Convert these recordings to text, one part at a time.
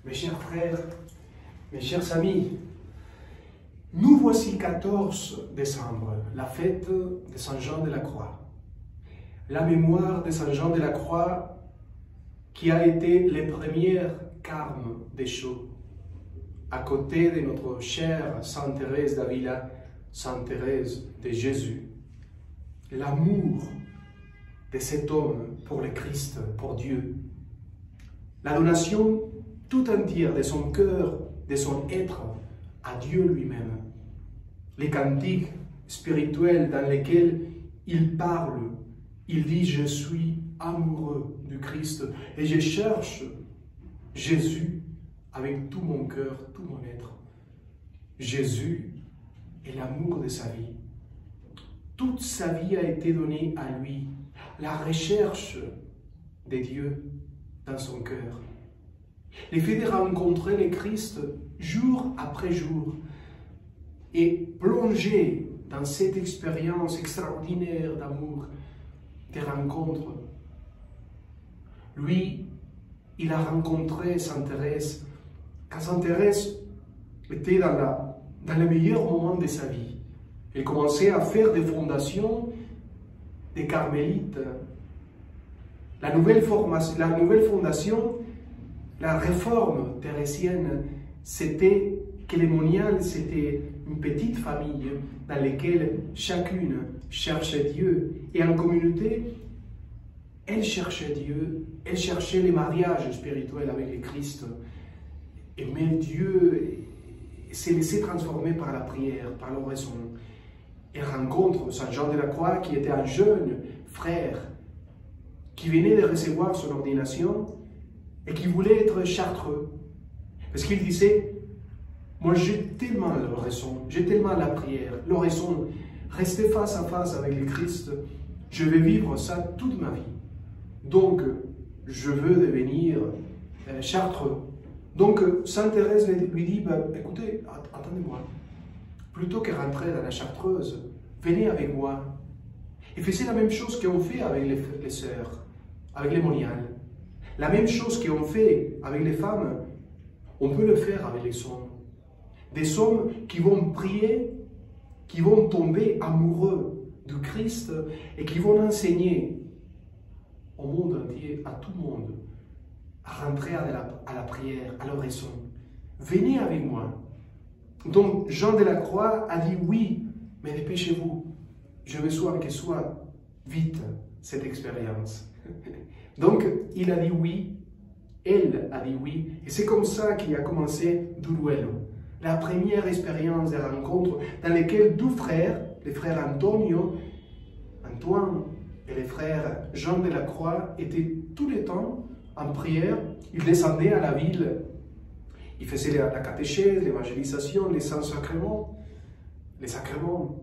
Mes chers frères, mes chers amis, nous voici 14 décembre, la fête de Saint Jean de la Croix. La mémoire de Saint Jean de la Croix qui a été les premières carmes des chaux, à côté de notre chère Sainte Thérèse d'Avila, Sainte Thérèse de Jésus. L'amour de cet homme pour le Christ, pour Dieu. La donation tout entière de son cœur, de son être à Dieu lui-même. Les cantiques spirituels dans lesquels il parle, il dit « Je suis amoureux du Christ et je cherche Jésus avec tout mon cœur, tout mon être. » Jésus est l'amour de sa vie. Toute sa vie a été donnée à lui, la recherche de Dieu dans son cœur. Le fait de rencontrer le Christ jour après jour et plonger dans cette expérience extraordinaire d'amour, de rencontre. Lui, il a rencontré Sainte Thérèse quand Sainte Thérèse était dans le meilleur moment de sa vie. Elle commençait à faire des fondations des carmélites. La nouvelle fondation, la réforme thérésienne, c'était que les moniales, c'était une petite famille dans laquelle chacune cherchait Dieu. Et en communauté, elle cherchait Dieu, elle cherchait les mariages spirituels avec le Christ. Mais Dieu s'est laissé transformer par la prière, par l'oraison. Elle rencontre Saint Jean de la Croix, qui était un jeune frère, qui venait de recevoir son ordination et qui voulait être chartreux. Parce qu'il disait, moi j'ai tellement l'oraison, j'ai tellement la prière, l'oraison, rester face à face avec le Christ, je vais vivre ça toute ma vie. Donc, je veux devenir chartreux. Donc, Sainte Thérèse lui dit, écoutez, attendez-moi, plutôt que rentrer dans la chartreuse, venez avec moi. Et faisait la même chose qu'on fait avec les sœurs, avec les moniales. La même chose qu'on fait avec les femmes, on peut le faire avec les hommes. Des hommes qui vont prier, qui vont tomber amoureux du Christ et qui vont enseigner au monde entier, à tout le monde, à rentrer à la prière, à l'oraison. Venez avec moi. Donc Jean de la Croix a dit oui, mais dépêchez-vous. Je veux que soit vite cette expérience. Donc il a dit oui, elle a dit oui, et c'est comme ça qu'il a commencé Duruelo, la première expérience de rencontre dans laquelle deux frères, les frères Antonio, Antoine et les frères Jean de la Croix, étaient tout le temps en prière. Ils descendaient à la ville. Ils faisaient la catéchèse, l'évangélisation, les saints sacrements, les sacrements.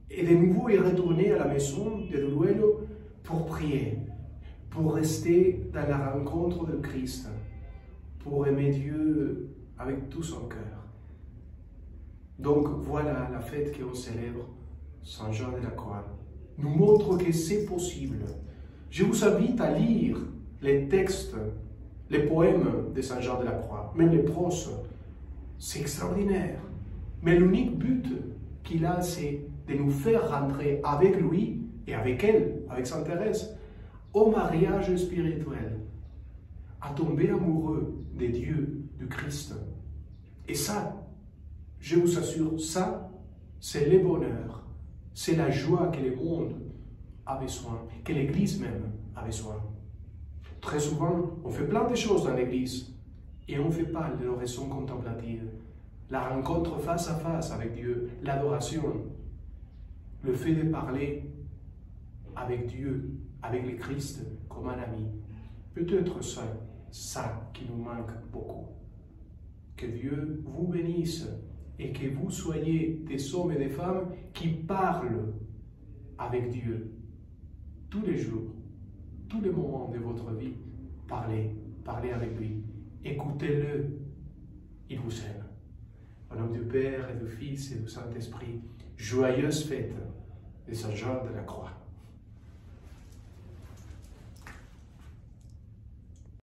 Et de nouveau, ils retournaient à la maison de Duruelo pour prier, pour rester dans la rencontre de Christ, pour aimer Dieu avec tout son cœur. Donc voilà la fête qu'on célèbre, Saint Jean de la Croix, nous montre que c'est possible. Je vous invite à lire les textes, les poèmes de Saint Jean de la Croix, même les proses. C'est extraordinaire. Mais l'unique but qu'il a, c'est de nous faire rentrer avec lui et avec elle, avec Sainte Thérèse, au mariage spirituel, à tomber amoureux de Dieu, du Christ. Et ça, je vous assure, ça, c'est le bonheur, c'est la joie que le monde a besoin, que l'Église même a besoin. Très souvent, on fait plein de choses dans l'Église et on ne fait pas de l'oraison contemplative, la rencontre face à face avec Dieu, l'adoration, le fait de parler avec Dieu, avec le Christ comme un ami. Peut-être ça qui nous manque beaucoup. Que Dieu vous bénisse et que vous soyez des hommes et des femmes qui parlent avec Dieu tous les jours, tous les moments de votre vie. Parlez avec lui, écoutez-le, il vous aime. Au nom du Père et du Fils et du Saint-Esprit, joyeuse fête de Saint Jean de la Croix.